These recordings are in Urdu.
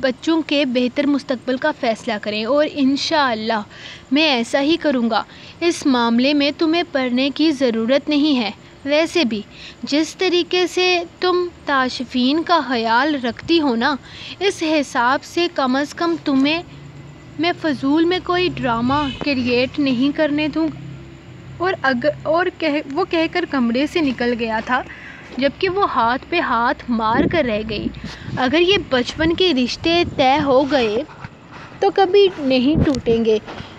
بچوں کے بہتر مستقبل کا فیصلہ کریں، اور انشاءاللہ میں ایسا ہی کروں گا۔ اس معاملے میں تمہیں پڑھنے کی ضرورت نہیں ہے۔ ویسے بھی جس طریقے سے تم تاشفین کا خیال رکھتی ہو نا، اس حساب سے کم از کم تمہیں میں فضول میں کوئی ڈرامہ کریٹ نہیں کرنے دوں گا۔ وہ کہہ کر کمرے سے نکل گیا تھا، جبکہ وہ ہاتھ پہ ہاتھ مار کر رہ گئی۔ اگر یہ بچپن کے رشتے طے ہو گئے تو کبھی نہیں ٹوٹیں گے،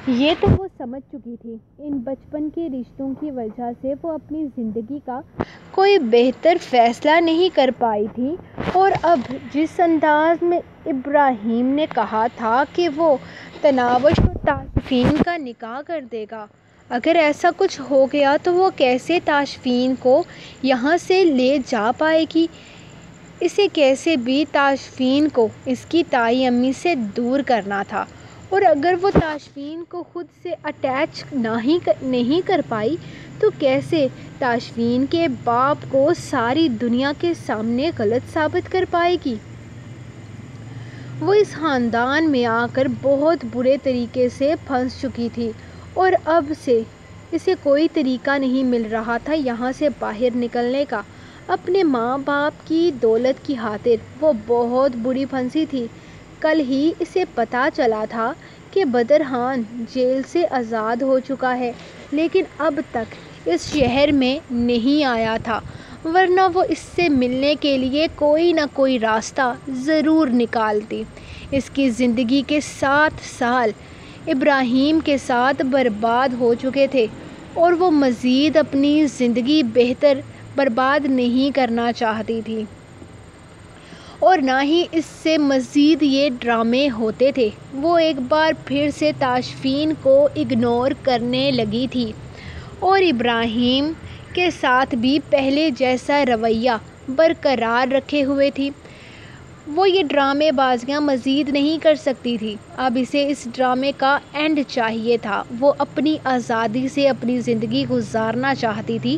یہ تو وہ سمجھ چکی تھی۔ ان بچپن کے رشتوں کی وجہ سے وہ اپنی زندگی کا کوئی بہتر فیصلہ نہیں کر پائی تھی، اور اب جس انداز میں ابراہیم نے کہا تھا کہ وہ تناوش و تاشفین کا نکاح کر دے گا، اگر ایسا کچھ ہو گیا تو وہ کیسے تاشفین کو یہاں سے لے جا پائے گی؟ اسے کیسے بھی تاشفین کو اس کی تائی امی سے دور کرنا تھا، اور اگر وہ تاشفین کو خود سے اٹیچ نہیں کر پائی تو کیسے تاشفین کے باپ کو ساری دنیا کے سامنے غلط ثابت کر پائے گی؟ وہ اس خاندان میں آ کر بہت برے طریقے سے پھنس چکی تھی، اور اب سے اسے کوئی طریقہ نہیں مل رہا تھا یہاں سے باہر نکلنے کا۔ اپنے ماں باپ کی دولت کی خاطر وہ بہت بری پھنسی تھی۔ کل ہی اسے پتہ چلا تھا کہ بدر خان جیل سے آزاد ہو چکا ہے، لیکن اب تک اس شہر میں نہیں آیا تھا، ورنہ وہ اس سے ملنے کے لیے کوئی نہ کوئی راستہ ضرور نکالتی۔ اس کی زندگی کے 7 سال ابراہیم کے ساتھ برباد ہو چکے تھے، اور وہ مزید اپنی زندگی برباد نہیں کرنا چاہتی تھی، اور نہ ہی اس سے مزید یہ ڈرامے ہوتے تھے۔ وہ ایک بار پھر سے تاشفین کو اگنور کرنے لگی تھی، اور ابراہیم کے ساتھ بھی پہلے جیسا رویہ برقرار رکھے ہوئے تھی۔ وہ یہ ڈرامے بازیاں مزید نہیں کر سکتی تھی، اب اسے اس ڈرامے کا اینڈ چاہیے تھا۔ وہ اپنی آزادی سے اپنی زندگی گزارنا چاہتی تھی،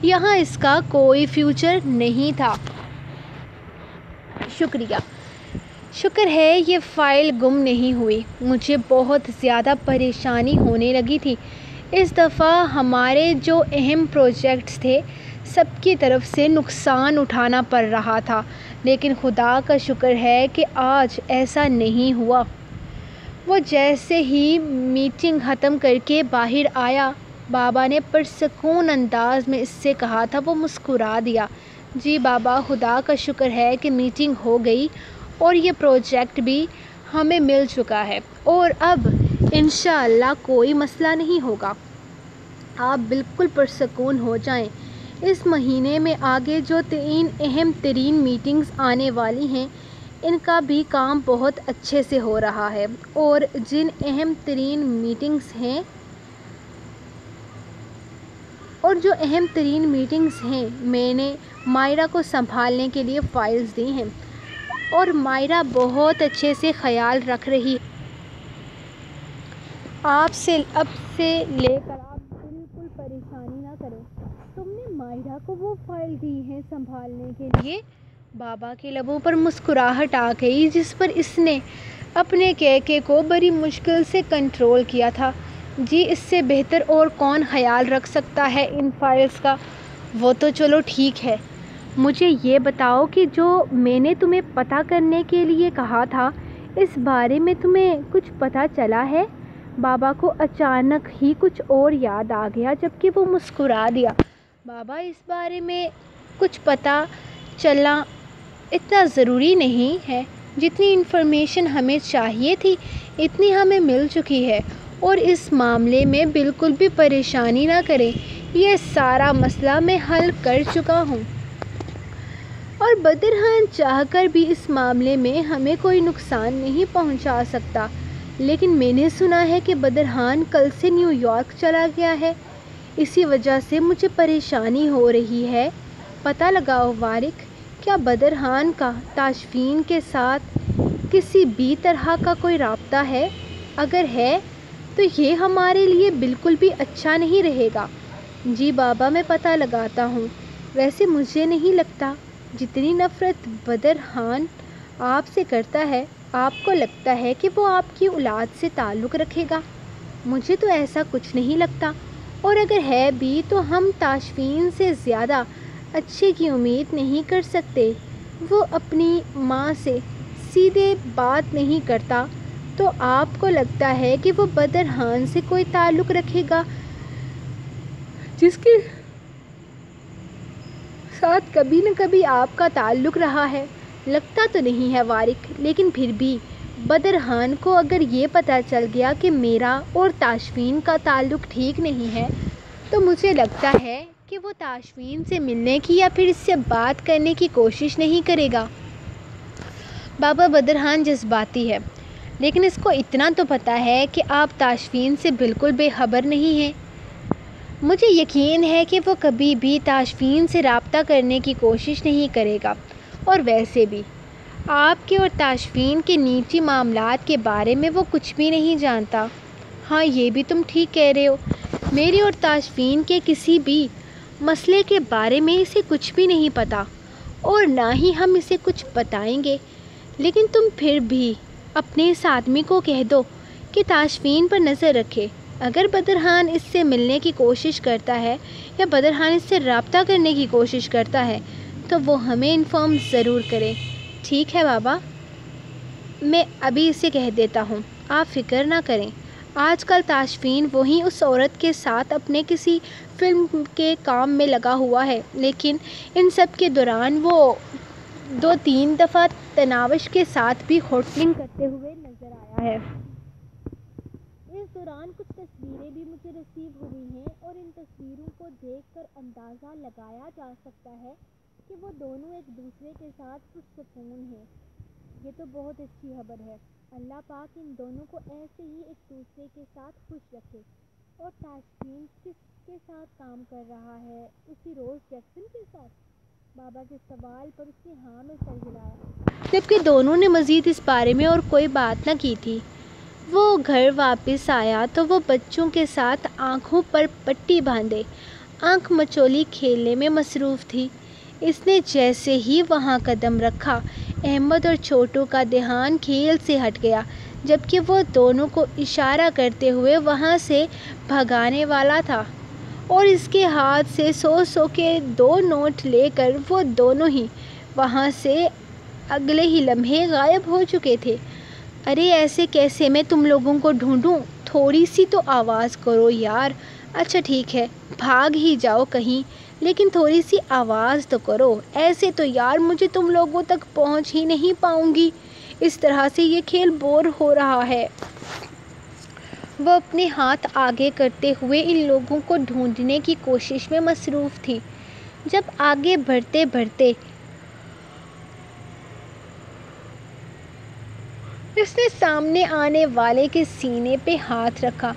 یہاں اس کا کوئی فیوچر نہیں تھا۔ شکر ہے یہ فائل گم نہیں ہوئی، مجھے بہت زیادہ پریشانی ہونے لگی تھی۔ اس دفعہ ہمارے جو اہم پروجیکٹس تھے سب کی طرف سے نقصان اٹھانا پڑ رہا تھا، لیکن خدا کا شکر ہے کہ آج ایسا نہیں ہوا۔ وہ جیسے ہی میٹنگ ختم کر کے باہر آیا، بابا نے پرسکون انداز میں اس سے کہا تھا۔ وہ مسکرا دیا۔ جی بابا، خدا کا شکر ہے کہ میٹنگ ہو گئی اور یہ پروجیکٹ بھی ہمیں مل چکا ہے، اور اب انشاءاللہ کوئی مسئلہ نہیں ہوگا۔ آپ بالکل پرسکون ہو جائیں۔ اس مہینے میں آگے جو 3 اہم ترین میٹنگز آنے والی ہیں، ان کا بھی کام بہت اچھے سے ہو رہا ہے، اور جن اہم ترین میٹنگز ہیں میں نے مائرہ کو سنبھالنے کے لیے فائلز دی ہیں، اور مائرہ بہت اچھے سے خیال رکھ رہی ہے۔ اب سے لے کر آپ بالکل پریشانی نہ کریں۔ تم نے مائرہ کو وہ فائل دی ہیں سنبھالنے کے لیے؟ بابا کے لبوں پر مسکراہٹ آ گئی، جس پر اس نے اپنے کہکے کو بڑی مشکل سے کنٹرول کیا تھا۔ جی، اس سے بہتر اور کون خیال رکھ سکتا ہے ان فائلز کا؟ وہ تو چلو ٹھیک ہے، مجھے یہ بتاؤ کہ جو میں نے تمہیں پتہ کرنے کے لیے کہا تھا، اس بارے میں تمہیں کچھ پتہ چلا ہے؟ بابا کو اچانک ہی کچھ اور یاد آ گیا، جبکہ وہ مسکرا دیا۔ بابا، اس بارے میں کچھ پتہ چلنا اتنا ضروری نہیں ہے، جتنی انفارمیشن ہمیں چاہیے تھی اتنی ہمیں مل چکی ہے، اور اس معاملے میں بالکل بھی پریشانی نہ کریں، یہ سارا مسئلہ میں حل کر چکا ہوں، اور بدر خان چاہ کر بھی اس معاملے میں ہمیں کوئی نقصان نہیں پہنچا سکتا۔ لیکن میں نے سنا ہے کہ بدر خان کل سے نیو یارک چلا گیا ہے، اسی وجہ سے مجھے پریشانی ہو رہی ہے۔ پتہ لگاؤ وارق، کیا بدر خان کا تاشفین کے ساتھ کسی بھی طرح کا کوئی رابطہ ہے؟ اگر ہے تو یہ ہمارے لیے بالکل بھی اچھا نہیں رہے گا۔ جی بابا، میں پتہ لگاتا ہوں۔ ویسے مجھے نہیں لگتا جتنی نفرت بدر خان آپ سے کرتا ہے آپ کو لگتا ہے کہ وہ آپ کی اولاد سے تعلق رکھے گا؟ مجھے تو ایسا کچھ نہیں لگتا، اور اگر ہے بھی تو ہم تاشفین سے زیادہ اچھے کی امید نہیں کر سکتے۔ وہ اپنی ماں سے سیدھے بات نہیں کرتا، تو آپ کو لگتا ہے کہ وہ بدرحان سے کوئی تعلق رکھے گا جس کے ساتھ کبھی نہ کبھی آپ کا تعلق رہا ہے؟ لگتا تو نہیں ہے وارق، لیکن پھر بھی بدرحان کو اگر یہ پتہ چل گیا کہ میرا اور تاشفین کا تعلق ٹھیک نہیں ہے، تو مجھے لگتا ہے کہ وہ تاشفین سے ملنے کی یا پھر اس سے بات کرنے کی کوشش نہیں کرے گا۔ بابا بدرحان جذباتی ہے، لیکن اس کو اتنا تو پتہ ہے کہ آپ تاشفین سے بالکل بے خبر نہیں ہیں۔ مجھے یقین ہے کہ وہ کبھی بھی تاشفین سے رابطہ کرنے کی کوشش نہیں کرے گا، اور ویسے بھی آپ کے اور تاشفین کے نجی معاملات کے بارے میں وہ کچھ بھی نہیں جانتا۔ ہاں، یہ بھی تم ٹھیک کہہ رہے ہو، میری اور تاشفین کے کسی بھی مسئلے کے بارے میں اسے کچھ بھی نہیں پتہ، اور نہ ہی ہم اسے کچھ بتائیں گے۔ لیکن تم پھر بھی اپنے اس آدمی کو کہہ دو کہ تاشفین پر نظر رکھے۔ اگر بدرحان اس سے ملنے کی کوشش کرتا ہے یا بدرحان اس سے رابطہ کرنے کی کوشش کرتا ہے تو وہ ہمیں انفارم ضرور کرے۔ ٹھیک ہے بابا، میں ابھی اسے کہہ دیتا ہوں، آپ فکر نہ کریں۔ آج کل تاشفین وہیں اس عورت کے ساتھ اپنے کسی فلم کے کام میں لگا ہوا ہے، لیکن ان سب کے دوران وہ 2-3 دفعہ تناوش کے ساتھ بھی ہوٹلنگ کرتے ہوئے نظر آیا ہے۔ اس دوران کچھ تصویریں بھی مجھے رسیو ہوئی ہیں، اور ان تصویروں کو دیکھ کر اندازہ لگایا جا سکتا ہے کہ وہ دونوں ایک دوسرے کے ساتھ پرسکون ہیں۔ یہ تو بہت اچھی خبر ہے۔ اللہ پاک ان دونوں کو ایسے ہی ایک دوسرے کے ساتھ خوش رکھے۔ اور تاشفین کس کے ساتھ کام کر رہا ہے؟ اسی روز جیکسن کے ساتھ؟ بابا کے سوال پر اس نے ہاں میں سر ہلایا، جبکہ دونوں نے مزید اس بارے میں اور کوئی بات نہ کی تھی۔ وہ گھر واپس آیا تو وہ بچوں کے ساتھ آنکھوں پر پٹی باندھے آنکھ مچولی کھیلنے میں مصروف تھی۔ اس نے جیسے ہی وہاں قدم رکھا، احمد اور چھوٹو کا دھیان کھیل سے ہٹ گیا، جبکہ وہ دونوں کو اشارہ کرتے ہوئے وہاں سے بھگانے والا تھا، اور اس کے ہاتھ سے 100 کے 2 نوٹ لے کر وہ دونوں ہی وہاں سے اگلے ہی لمحے غائب ہو چکے تھے۔ ارے ایسے کیسے میں تم لوگوں کو ڈھونڈوں؟ تھوڑی سی تو آواز کرو یار۔ اچھا ٹھیک ہے، بھاگ ہی جاؤ کہیں، لیکن تھوڑی سی آواز تو کرو، ایسے تو یار مجھے تم لوگوں تک پہنچ ہی نہیں پاؤں گی۔ اس طرح سے یہ کھیل بور ہو رہا ہے۔ وہ اپنے ہاتھ آگے کرتے ہوئے ان لوگوں کو ڈھونڈنے کی کوشش میں مصروف تھی۔ جب آگے بڑھتے بڑھتے اس نے سامنے آنے والے کے سینے پہ ہاتھ رکھا،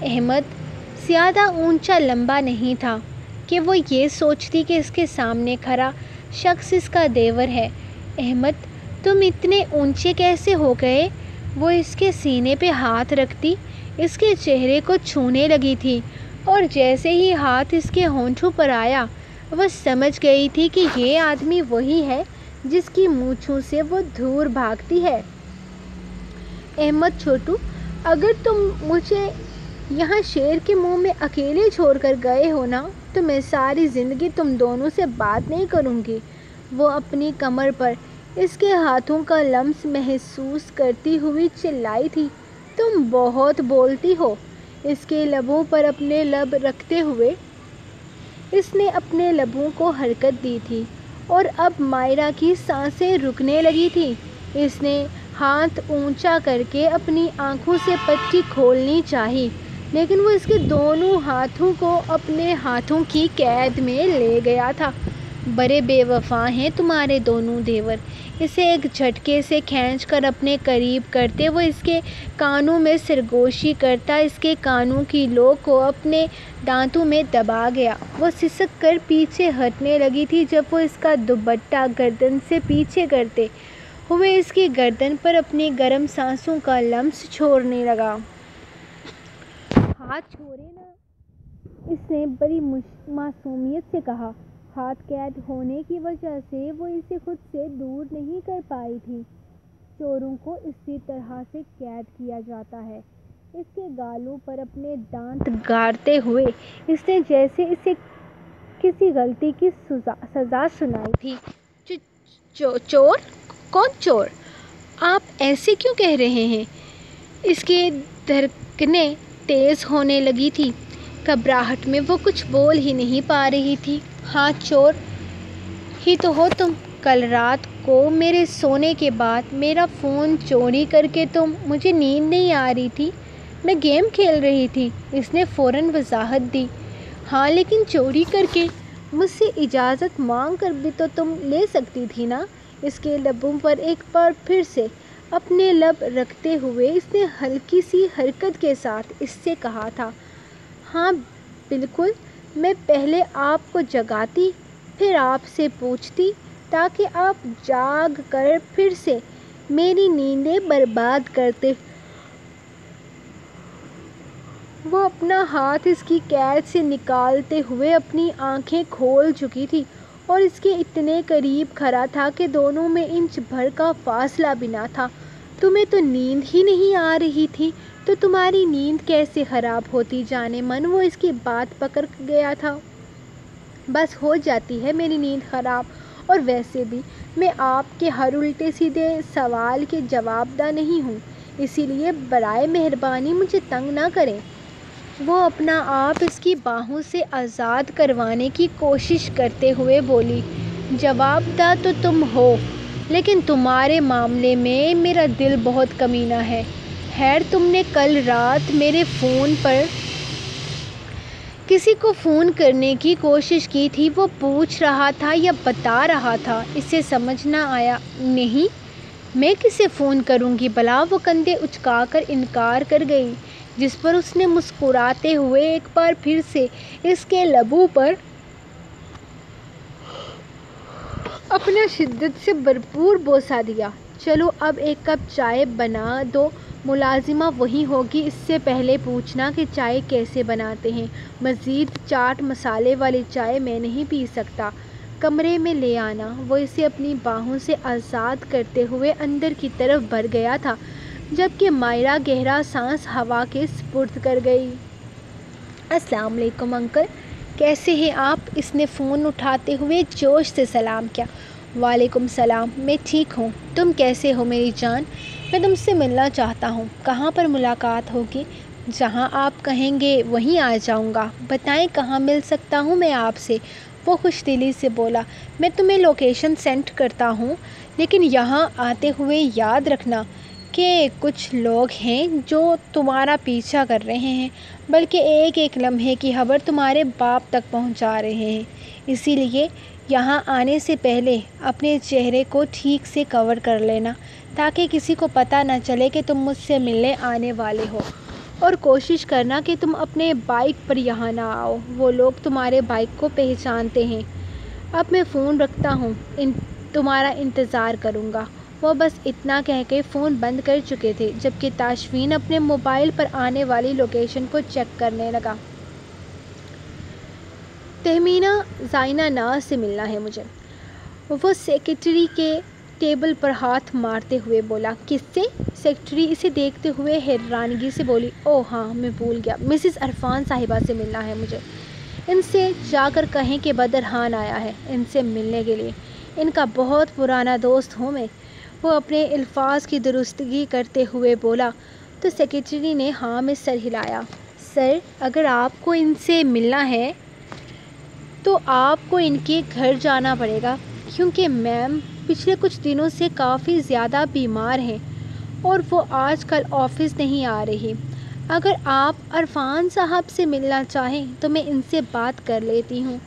احمد زیادہ اونچا لمبا نہیں تھا کہ وہ یہ سوچتی کہ اس کے سامنے کھڑا شخص اس کا دیور ہے۔ احمد، تم اتنے اونچے کیسے ہو گئے؟ وہ اس کے سینے پہ ہاتھ رکھتی اس کے چہرے کو چھونے لگی تھی، اور جیسے ہی ہاتھ اس کے ہونٹوں پر آیا وہ سمجھ گئی تھی کہ یہ آدمی وہی ہے جس کی مونچھوں سے وہ دور بھاگتی ہے۔ احمد، چھوٹو، اگر تم مجھے یہاں شیر کے منہ میں اکیلے چھوڑ کر گئے ہو نا، تو میں ساری زندگی تم دونوں سے بات نہیں کروں گی۔ وہ اپنی کمر پر اس کے ہاتھوں کا لمس محسوس کرتی ہوئی چلائی تھی، تم بہت بولتی ہو۔ اس کے لبوں پر اپنے لب رکھتے ہوئے اس نے اپنے لبوں کو حرکت دی تھی، اور اب مائرہ کی سانسیں رکنے لگی تھیں۔ اس نے ہاتھ اونچا کر کے اپنی آنکھوں سے پٹی کھولنی چاہی، لیکن وہ اس کے دونوں ہاتھوں کو اپنے ہاتھوں کی قید میں لے گیا تھا۔ بڑے بے وفا ہیں تمہارے دونوں دیور۔ اسے ایک جھٹکے سے کھینچ کر اپنے قریب کرتے وہ اس کے کانوں میں سرگوشی کرتا اس کے کانوں کی لو کو اپنے دانتوں میں دبا گیا۔ وہ سسک کر پیچھے ہٹنے لگی تھی جب وہ اس کا دوپٹہ گردن سے پیچھے کرتے ہوئے اس کی گردن پر اپنی گرم سانسوں کا لمس چھوڑنے لگا۔ ہاتھ چھوڑے نا، اس نے بڑی معصومیت سے کہا۔ ہاتھ قید ہونے کی وجہ سے وہ اسے خود سے دور نہیں کر پائی تھی۔ چوروں کو اسی طرح سے قید کیا جاتا ہے۔ اس کے گالوں پر اپنے دانت گاڑتے ہوئے اس نے جیسے اسے کسی غلطی کی سزا سنائی تھی۔ چور؟ کون چور؟ آپ ایسے کیوں کہہ رہے ہیں؟ اس کی دھڑکنیں تیز ہونے لگی تھی۔ گھبراہٹ میں وہ کچھ بول ہی نہیں پا رہی تھی۔ ہاں، چور ہی تو ہو تم۔ کل رات کو میرے سونے کے بعد میرا فون چوری کر کے مجھے نیند نہیں آ رہی تھی، میں گیم کھیل رہی تھی۔ اس نے فوراً وضاحت دی۔ ہاں، لیکن چوری کر کے مجھ سے اجازت مانگ کر بھی تو تم لے سکتی تھی نا۔ اس کے لبوں پر ایک بار پھر سے اپنے لب رکھتے ہوئے اس نے ہلکی سی حرکت کے ساتھ اس سے کہا تھا۔ ہاں بالکل، میں پہلے آپ کو جگاتی، پھر آپ سے پوچھتی تاکہ آپ جاگ کر پھر سے میری نیندیں برباد کرتے۔ وہ اپنا ہاتھ اس کی قید سے نکالتے ہوئے اپنی آنکھیں کھول چکی تھی اور اس کے اتنے قریب کھڑا تھا کہ دونوں میں انچ بھر کا فاصلہ بھی نہ تھا۔ تمہیں تو نیند ہی نہیں آ رہی تھی تو تمہاری نیند کیسے خراب ہوتی؟ جانے من وہ اس کی بات پکڑ گیا تھا۔ بس ہو جاتی ہے میری نیند خراب، اور ویسے بھی میں آپ کے ہر الٹے سیدھے سوال کے جواب دہ نہیں ہوں، اسی لیے برائے مہربانی مجھے تنگ نہ کریں۔ وہ اپنا آپ اس کی باہوں سے آزاد کروانے کی کوشش کرتے ہوئے بولی۔ جواب دہ تو تم ہو، لیکن تمہارے معاملے میں میرا دل بہت کمینہ ہے۔ خیر، تم نے کل رات میرے فون پر کسی کو فون کرنے کی کوشش کی تھی، وہ پوچھ رہا تھا یا بتا رہا تھا؟ اسے سمجھ نہ آیا۔ نہیں، میں کسے فون کروں گی بھلا؟ وہ کندھے اچکا کر انکار کر گئی، جس پر اس نے مسکراتے ہوئے ایک بار پھر سے اس کے لبوں پر اپنا شدت سے بھرپور بوسہ دیا۔ چلو اب ایک کپ چائے بنا دو۔ ملازمہ وہی ہوگی، اس سے پہلے پوچھنا کہ چائے کیسے بناتے ہیں۔ مزید چاٹ مسالے والی چائے میں نہیں پی سکتا۔ کمرے میں لے آنا۔ وہ اسے اپنی باہوں سے آزاد کرتے ہوئے اندر کی طرف بڑھ گیا تھا، جبکہ مائرہ گہرا سانس ہوا کے سپرد کر گئی۔ السلام علیکم انکل، کیسے ہیں آپ؟ اس نے فون اٹھاتے ہوئے جوش سے سلام کیا۔ وعلیکم السلام، میں ٹھیک ہوں، تم کیسے ہو میری جان؟ میں تم سے ملنا چاہتا ہوں۔ کہاں پر ملاقات ہوگی؟ جہاں آپ کہیں گے وہیں آ جاؤں گا۔ بتائیں کہاں مل سکتا ہوں میں آپ سے؟ وہ خوش دلی سے بولا۔ میں تمہیں لوکیشن سینڈ کرتا ہوں، لیکن یہاں آتے ہوئے یاد رکھنا کہ کچھ لوگ ہیں جو تمہارا پیچھا کر رہے ہیں، بلکہ ایک ایک لمحے کی خبر تمہارے باپ تک پہنچا رہے ہیں۔ اسی لیے یہاں آنے سے پہلے اپنے چہرے کو ٹھیک سے کور کر لینا، تاکہ کسی کو پتہ نہ چلے کہ تم مجھ سے ملنے آنے والے ہو، اور کوشش کرنا کہ تم اپنے بائک پر یہاں نہ آؤ، وہ لوگ تمہارے بائک کو پہچانتے ہیں۔ اب میں فون رکھتا ہوں، تمہارا انتظار کروں گا۔ وہ بس اتنا کہہ کے فون بند کر چکے تھے، جبکہ تاشفین اپنے موبائل پر آنے والی لوکیشن کو چیک کرنے لگا۔ تہمینہ زائنہ ناز سے ملنا ہے مجھے، وہ سیکرٹری کے ٹیبل پر ہاتھ مارتے ہوئے بولا۔ کس سے؟ سیکرٹری اسے دیکھتے ہوئے حیرانگی سے بولی۔ اوہ ہاں، میں بھول گیا، مسز عرفان صاحبہ سے ملنا ہے مجھے۔ ان سے جا کر کہیں کہ بدرحان آیا ہے ان سے ملنے کے لیے، ان کا بہت پرانا دوست ہوں میں۔ وہ اپنے الفاظ کی درستگی کرتے ہوئے بولا تو سیکرٹری نے ہاں میں سر ہلایا۔ سر، اگر آپ کو ان سے ملنا ہے تو آپ کو ان کے گھر جانا پڑے گا، کیونکہ میم پچھلے کچھ دنوں سے کافی زیادہ بیمار ہیں اور وہ آج کل آفس نہیں آ رہی۔ اگر آپ عرفان صاحب سے ملنا چاہیں تو میں ان سے بات کر لیتی ہوں،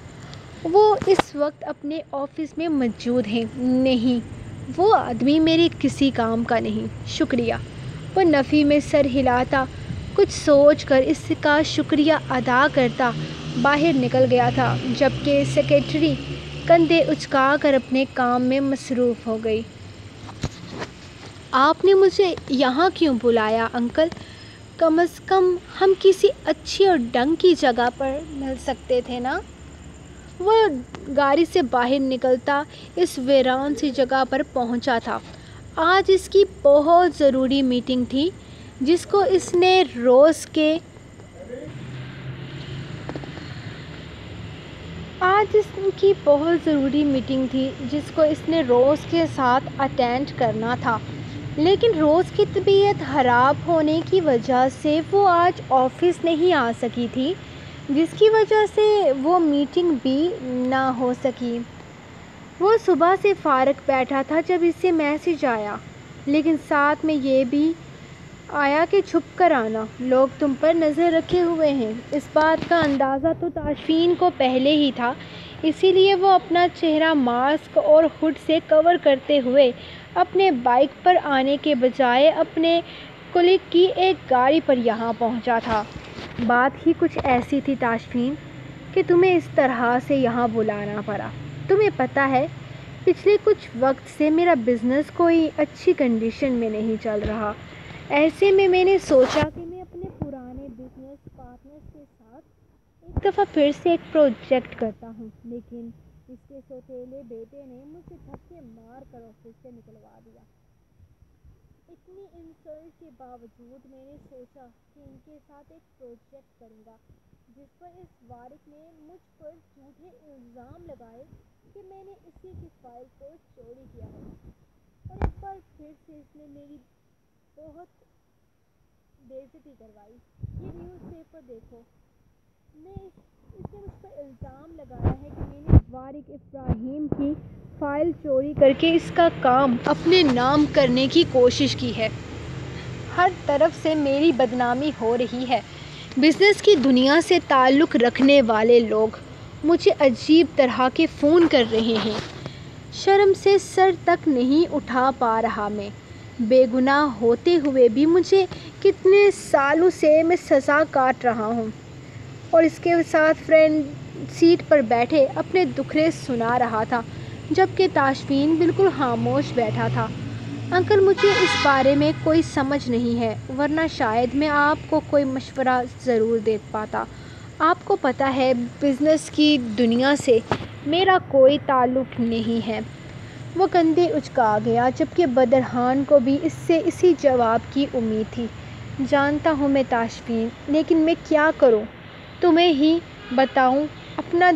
وہ اس وقت اپنے آفس میں موجود ہیں۔ نہیں، وہ آدمی میرے کسی کام کا نہیں، شکریہ۔ وہ نفی میں سر ہلاتا، کچھ سوچ کر اس کا شکریہ ادا کرتا باہر نکل گیا تھا، جبکہ سیکرٹری کندھے اچکا کر اپنے کام میں مصروف ہو گئی۔ آپ نے مجھے یہاں کیوں بلایا انکل؟ کم از کم ہم کسی اچھی اور ڈھنگ کی جگہ پر مل سکتے تھے نا؟ وہ گاڑی سے باہر نکلتا اس ویران سی جگہ پر پہنچا تھا۔ آج اس کی بہت ضروری میٹنگ تھی جس کو اس نے روز کے ساتھ اٹینڈ کرنا تھا، لیکن روز کی طبیعت خراب ہونے کی وجہ سے وہ آج آفس نہیں آ سکی تھی، جس کی وجہ سے وہ میٹنگ بھی نہ ہو سکی۔ وہ صبح سے فارغ بیٹھا تھا جب اس سے میسج آیا، لیکن ساتھ میں یہ بھی آیا کہ چھپ کر آنا، لوگ تم پر نظر رکھے ہوئے ہیں۔ اس بات کا اندازہ تو تاشفین کو پہلے ہی تھا، اسی لیے وہ اپنا چہرہ ماسک اور ہڈ سے کور کرتے ہوئے اپنے بائک پر آنے کے بجائے اپنے کلیگ کی ایک گاڑی پر یہاں پہنچا تھا۔ بات ہی کچھ ایسی تھی تاشفین کہ تمہیں اس طرح سے یہاں بلانا پڑا۔ تمہیں پتہ ہے پچھلے کچھ وقت سے میرا بزنس کوئی اچھی کنڈیشن میں نہیں چل رہا۔ ایسے میں نے سوچا کہ میں اپنے پرانے بزنس پارٹنرز کے ساتھ ایک دفعہ پھر سے ایک پروجیکٹ کرتا ہوں، لیکن اس کے سوتیلے بیٹے نے مجھے دھکے مار کر آفس سے نکلوا دیا۔ اتنی انسلٹ کے باوجود میں نے سوچا کہ ان کے ساتھ ایک پروجیکٹ کروں گا جس پر اس وارث نے مجھ پر جھوٹے الزام لگائے کہ میں نے اسی کی فائل کو چوری کیا ہے، اور ایک بار پھر سے اس نے میری بہت بےعزتی کروائی۔ یہ نیوز پیپر دیکھو، اس نے مجھ پر الزام لگایا ہے کہ میں نے وارث ابراہیم کی فائل چوری کر کے اس کا کام اپنے نام کرنے کی کوشش کی ہے۔ ہر طرف سے میری بدنامی ہو رہی ہے۔ بزنس کی دنیا سے تعلق رکھنے والے لوگ مجھے عجیب طرح کے فون کر رہے ہیں۔ شرم سے سر تک نہیں اٹھا پا رہا میں۔ بے گناہ ہوتے ہوئے بھی مجھے کتنے سالوں سے میں سزا کاٹ رہا ہوں، اور اس کے ساتھ فرنٹ سیٹ پر بیٹھے اپنے دکھڑے سنا رہا تھا، جبکہ تاشفین بالکل خاموش بیٹھا تھا۔ انکل، مجھے اس بارے میں کوئی سمجھ نہیں ہے، ورنہ شاید میں آپ کو کوئی مشورہ ضرور دے پاتا۔ آپ کو پتہ ہے بزنس کی دنیا سے میرا کوئی تعلق نہیں ہے۔ وہ کندھے اچکا گیا، جبکہ بدرخان کو بھی اس سے اسی جواب کی امید تھی۔ جانتا ہوں میں تاشفین، لیکن میں کیا کروں؟ تم ہی بتاؤ اپنا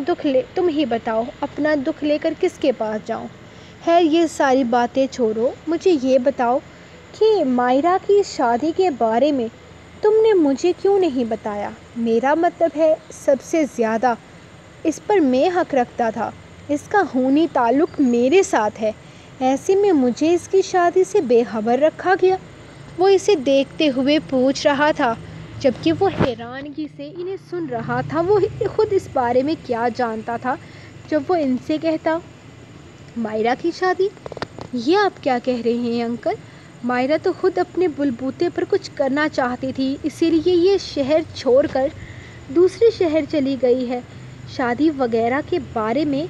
دکھ لے کر کس کے پاس جاؤں؟ خیر، یہ ساری باتیں چھوڑو، مجھے یہ بتاؤ کہ مائرہ کی شادی کے بارے میں تم نے مجھے کیوں نہیں بتایا؟ میرا مطلب ہے سب سے زیادہ اس پر میں حق رکھتا تھا، اس کا خونی تعلق میرے ساتھ ہے، ایسے میں مجھے اس کی شادی سے بے خبر رکھا گیا۔ وہ اسے دیکھتے ہوئے پوچھ رہا تھا، جبکہ وہ حیرانگی سے انہیں سن رہا تھا۔ وہ خود اس بارے میں کیا جانتا تھا جب وہ ان سے کہتا، مائرہ کی شادی؟ یہ آپ کیا کہہ رہے ہیں انکل؟ مائرہ تو خود اپنے بلبوتے پر کچھ کرنا چاہتی تھی، اسی لیے یہ شہر چھوڑ کر دوسرے شہر چلی گئی ہے۔ شادی وغیرہ کے بارے میں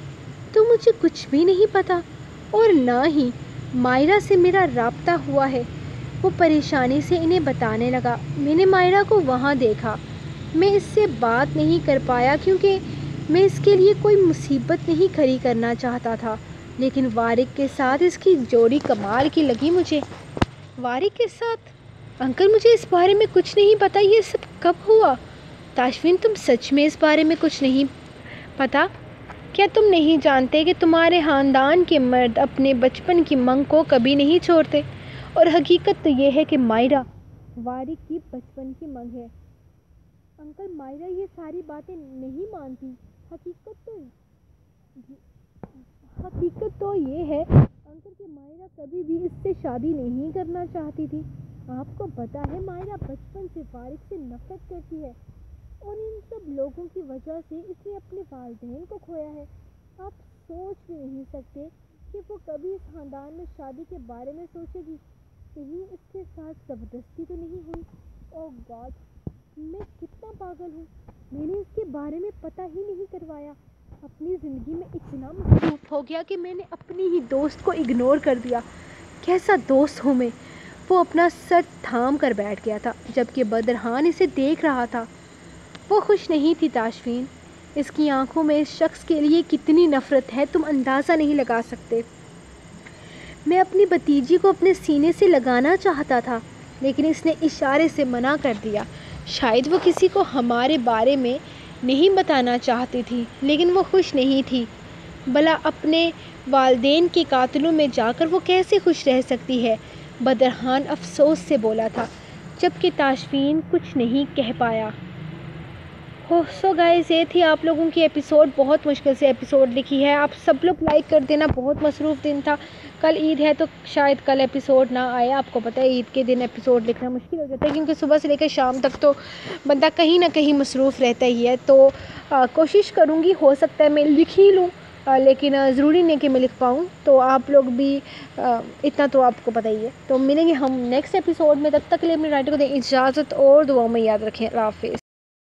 تو مجھے کچھ بھی نہیں پتا، اور نہ ہی مائرہ سے میرا رابطہ ہوا ہے۔ وہ پریشانی سے انہیں بتانے لگا، میں نے مائرہ کو وہاں دیکھا، میں اس سے بات نہیں کر پایا کیونکہ میں اس کے لیے کوئی مصیبت نہیں کھڑی کرنا چاہتا تھا، لیکن وارث کے ساتھ اس کی جوڑی کمال کی لگی مجھے۔ وارث کے ساتھ؟ انکل، مجھے اس بارے میں کچھ نہیں پتا، یہ سب کب ہوا؟ تاشفین، تم سچ میں اس بارے میں کچھ نہیں پتا؟ کیا تم نہیں جانتے کہ تمہارے خاندان کے مرد اپنے بچپن کی منگ کو کبھی نہیں چھوڑتے؟ اور حقیقت تو یہ ہے کہ مائرہ وارث کی بچپن کی منگ ہے۔ انکل، مائرہ یہ ساری باتیں نہیں مانتی۔ حقیقت تو یہ ہے انکل کہ مائرہ کبھی بھی اس سے شادی نہیں کرنا چاہتی تھی۔ آپ کو پتہ ہے مائرہ بچپن سے وارث سے نفرت کرتی ہے، اور ان سب لوگوں کی وجہ سے اس نے اپنے والدین کو کھویا ہے۔ آپ سوچ بھی نہیں سکتے کہ وہ کبھی اس خاندان میں شادی کے بارے میں سوچے گی۔ کہیں اس کے ساتھ زبردستی تو نہیں ہوئی؟ اوہ گاڈ، میں کتنا پاگل ہوں، میں نے اس کے بارے میں پتہ ہی نہیں کروایا۔ اپنی زندگی میں اتنا مصروف ہو گیا کہ میں نے اپنی ہی دوست کو اگنور کر دیا۔ کیسا دوست ہوں میں؟ وہ اپنا سر تھام کر بیٹھ گیا تھا، جبکہ بدرخان اسے دیکھ رہا تھا۔ وہ خوش نہیں تھی تاشفین، اس کی آنکھوں میں اس شخص کے لیے کتنی نفرت ہے تم اندازہ نہیں لگا سکتے۔ میں اپنی بھتیجی کو اپنے سینے سے لگانا چاہتا تھا لیکن اس نے اشارے سے منع کر دیا۔ شاید وہ کسی کو ہمارے بارے میں نہیں بتانا چاہتی تھی لیکن وہ خوش نہیں تھی۔ بھلا اپنے والدین کے قاتلوں میں جا کر وہ کیسے خوش رہ سکتی ہے؟ بدرحان افسوس سے بولا تھا، جبکہ تاشفین کچھ نہیں کہہ پایا۔ سو گائز، یہ تھی آپ لوگوں کی ایپیسوڈ، بہت مشکل سے ایپیسوڈ لکھی ہے، آپ سب لوگ لائک کر دینا، بہت مصروف دن تھا، کل عید ہے تو شاید کل ایپیسوڈ نہ آئے۔ آپ کو پتہ ہے عید کے دن ایپیسوڈ لکھنا مشکل ہو جاتا ہے کیونکہ صبح سے لے کر شام تک تو بندہ کہیں نہ کہیں مصروف رہتا ہی ہے، تو کوشش کروں گی، ہو سکتا ہے میں لکھ ہی لوں، لیکن ضروری نہیں کہ میں لکھ پاؤں، تو آپ لوگ بھی اتنا تو آپ کو پتہ ہی ہے۔ تو ملیں گے ہم نیکسٹ ایپیسوڈ میں، تب تک کے لیے اپنے رائٹر کو دیں اجازت اور دعاؤں میں یاد رکھیں۔ اللہ حافظ۔